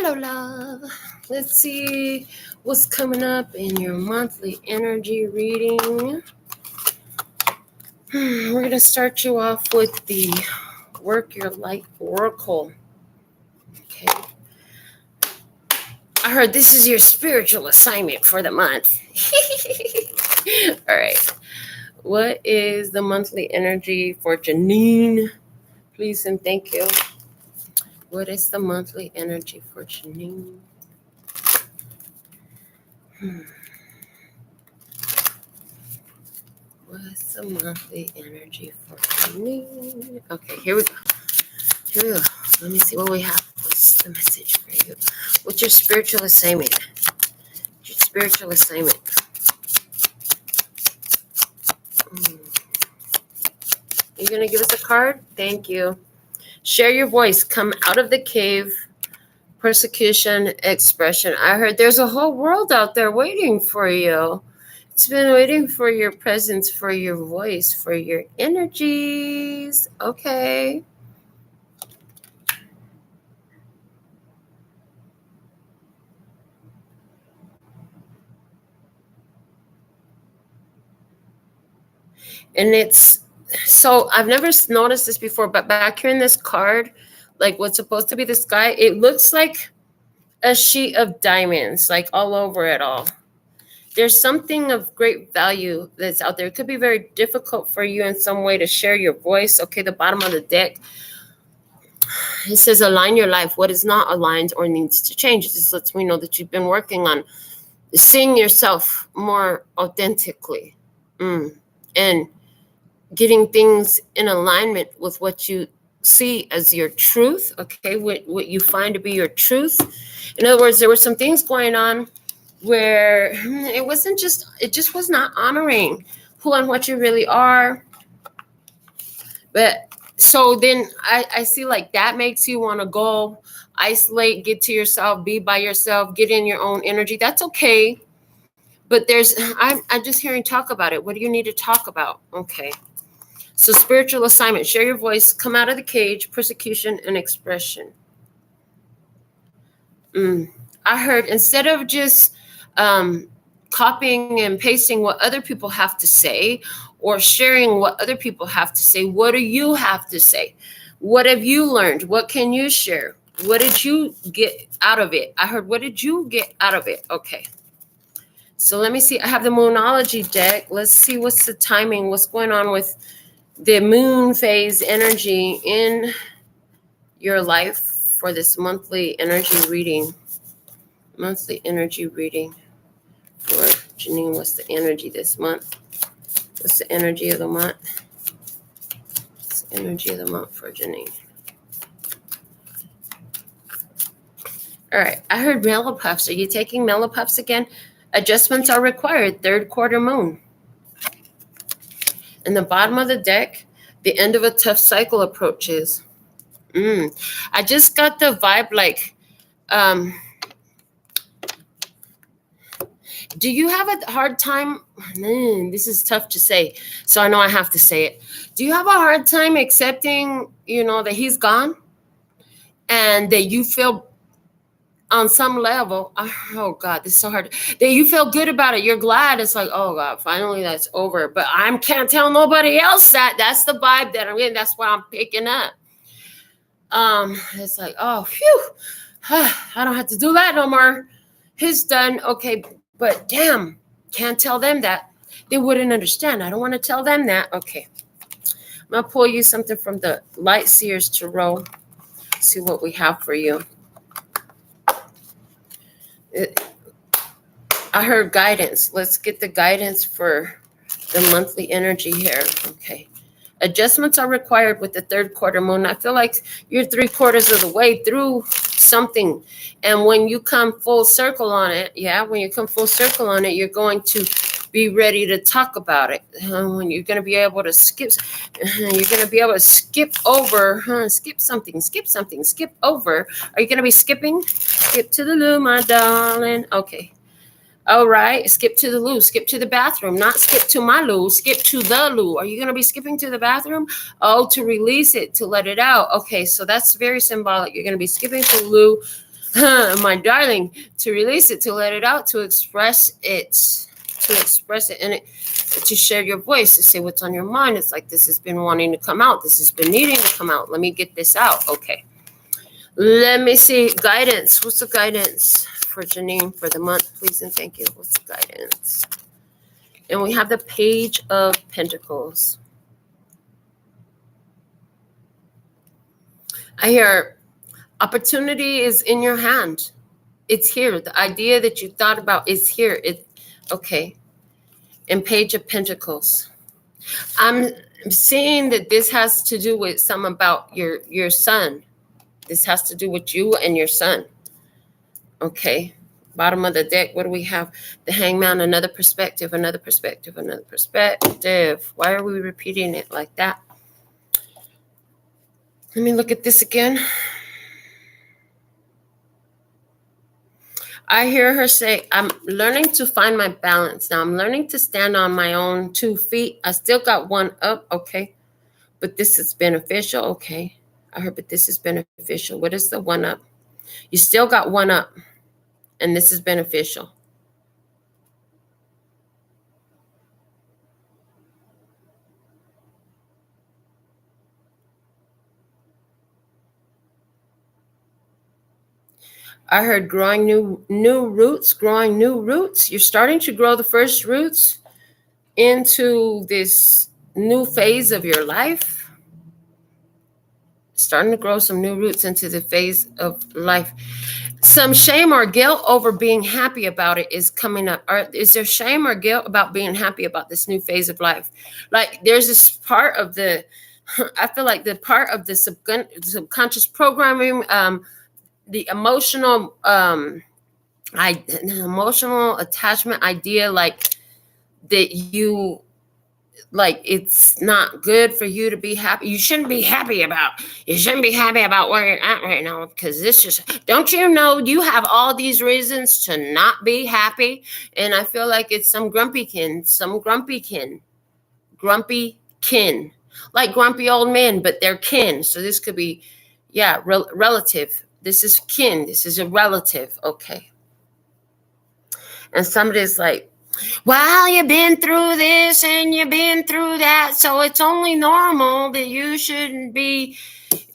Hello, love. Let's see what's coming up in your monthly energy reading. We're going to start you off with the Work Your Light Oracle. Okay. I heard this is your spiritual assignment for the month. All right. What is the monthly energy for Janine? Please and thank you. What is the monthly energy for Janine? What's the monthly energy for Janine? Okay, here we go. Let me see what we have. What's the message for you? What's your spiritual assignment? Your spiritual assignment. Are you going to give us a card? Thank you. Share your voice. Come out of the cave. Persecution, expression. I heard there's a whole world out there waiting for you. It's been waiting for your presence, for your voice, for your energies. Okay. And it's, so I've never noticed this before, but back here in this card, like what's supposed to be the sky, it looks like a sheet of diamonds, like all over it all. There's something of great value that's out there. It could be very difficult for you in some way to share your voice. Okay, the bottom of the deck, it says align your life. What is not aligned or needs to change. It just lets me know that you've been working on seeing yourself more authentically and getting things in alignment with what you see as your truth. Okay, what you find to be your truth. In other words, there were some things going on where it just was not honoring who and what you really are. But so then I see like that makes you want to go isolate, get to yourself, be by yourself, get in your own energy. That's okay. But I'm just hearing talk about it. What do you need to talk about? Okay. So spiritual assignment, share your voice, come out of the cage, persecution and expression. I heard instead of just copying and pasting what other people have to say or sharing what other people have to say, what do you have to say? What have you learned? What can you share? What did you get out of it? I heard, what did you get out of it? Okay. So let me see. I have the Moonology deck. Let's see what's the timing, what's going on with the moon phase energy in your life for this monthly energy reading. Monthly energy reading for Janine. What's the energy this month? What's the energy of the month? What's the energy of the month for Janine? All right. I heard Mellopuffs. Are you taking Mellopuffs again? Adjustments are required. Third quarter moon. In the bottom of the deck, the end of a tough cycle approaches. I just got the vibe like, do you have a hard time? This is tough to say, so I know I have to say it. Do you have a hard time accepting, that he's gone and that you feel on some level, oh God, this is so hard, that you feel good about it. You're glad. It's like, oh God, finally that's over. But I can't tell nobody else that. That's the vibe that I'm in. That's what I'm picking up. It's like, oh, phew, I don't have to do that no more. He's done. Okay, but damn, can't tell them that. They wouldn't understand. I don't want to tell them that. Okay. I'm going to pull you something from the Light Seers Tarot. See what we have for you. I heard guidance. Let's get the guidance for the monthly energy here. Okay. Adjustments are required with the third quarter moon. I feel like you're 3/4 of the way through something. And when you come full circle on it, you're going to be ready to talk about it. When you're going to be able to skip over, skip over. Are you going to be skipping? Skip to the loo, my darling. Okay. All right. Skip to the loo. Skip to the bathroom. Not skip to my loo. Skip to the loo. Are you going to be skipping to the bathroom? Oh, to release it, to let it out. Okay. So that's very symbolic. You're going to be skipping to the loo. My darling, to release it, to let it out, to express it, and to share your voice, to say what's on your mind. It's like, this has been wanting to come out. This has been needing to come out. Let me get this out. Okay. Let me see. Guidance. What's the guidance for Janine for the month? Please and thank you. What's the guidance? And we have the Page of Pentacles. I hear opportunity is in your hand. It's here. The idea that you thought about is here. Okay. And Page of Pentacles. I'm seeing that this has to do with something about your son. This has to do with you and your son. Okay. Bottom of the deck, what do we have? The Hangman, another perspective, another perspective, another perspective. Why are we repeating it like that? Let me look at this again. I hear her say, I'm learning to find my balance. Now I'm learning to stand on my own 2 feet. I still got one up. Okay. But this is beneficial. Okay. I heard, but this is beneficial. What is the one up? You still got one up. And this is beneficial. I heard growing new roots, growing new roots. You're starting to grow the first roots into this new phase of your life. Starting to grow some new roots into the phase of life. Some shame or guilt over being happy about it is coming up. Is there shame or guilt about being happy about this new phase of life? Like there's this part of the, I feel like the part of the subconscious programming, the emotional emotional attachment idea, like that you, like it's not good for you to be happy. You shouldn't be happy about where you're at right now, because this just, don't you know you have all these reasons to not be happy? And I feel like it's some grumpy kin, like grumpy old men, but they're kin. So this could be, yeah, relative. This is kin. This is a relative. Okay. And somebody's like, well, you've been through this and you've been through that, so it's only normal that you shouldn't be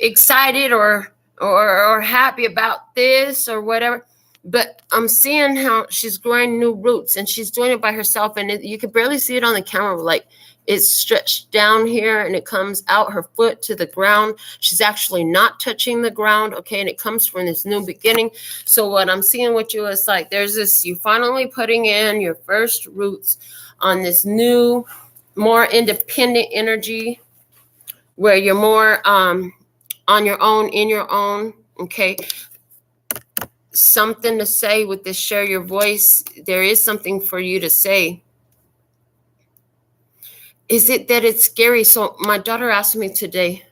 excited or happy about this or whatever. But I'm seeing how she's growing new roots, and she's doing it by herself, and you can barely see it on the camera. Like it's stretched down here and it comes out her foot to the ground. She's actually not touching the ground. Okay. And it comes from this new beginning. So what I'm seeing with you is like, there's this, you finally putting in your first roots on this new, more independent energy where you're more on your own, in your own. Okay. Something to say with this, share your voice. There is something for you to say. Is it that it's scary? So my daughter asked me today,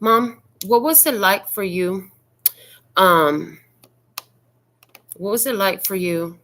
Mom, what was it like for you? What was it like for you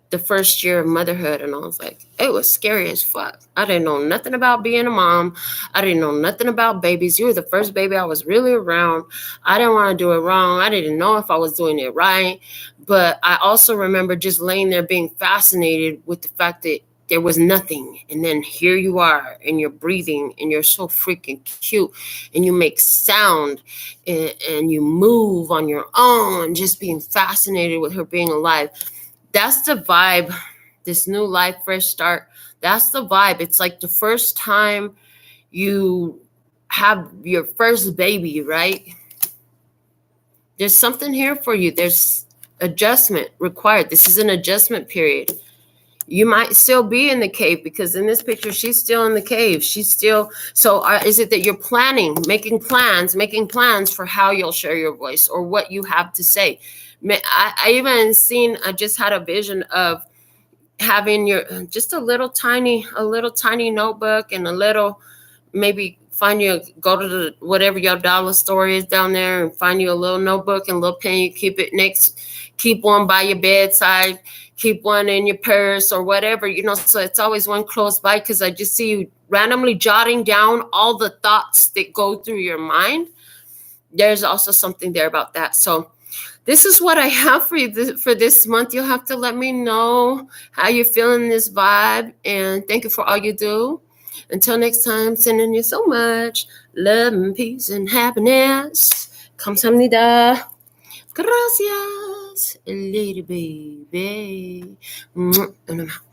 the first year of motherhood? And I was like, it was scary as fuck. I didn't know nothing about being a mom. I didn't know nothing about babies. You were the first baby I was really around. I didn't want to do it wrong. I didn't know if I was doing it right. But I also remember just laying there being fascinated with the fact that there was nothing. And then here you are, and you're breathing, and you're so freaking cute, and you make sound, and you move on your own, just being fascinated with her being alive. That's the vibe. This new life, fresh start. That's the vibe. It's like the first time you have your first baby, right? There's something here for you. There's adjustment required. This is an adjustment period. You might still be in the cave, because in this picture, she's still in the cave. She's still, so is it that you're planning, making plans for how you'll share your voice or what you have to say? I even seen, I just had a vision of having your, just a little tiny notebook, and a little, maybe go to the, whatever your dollar store is down there, and find you a little notebook and a little pen. You keep it next, keep one by your bedside, keep one in your purse or whatever, so it's always one close by, because I just see you randomly jotting down all the thoughts that go through your mind. There's also something there about that. So this is what I have for you for this month. You'll have to let me know how you're feeling this vibe. And thank you for all you do. Until next time, sending you so much love and peace and happiness. Kamsahamnida. Gracias, lady baby. And I'm out.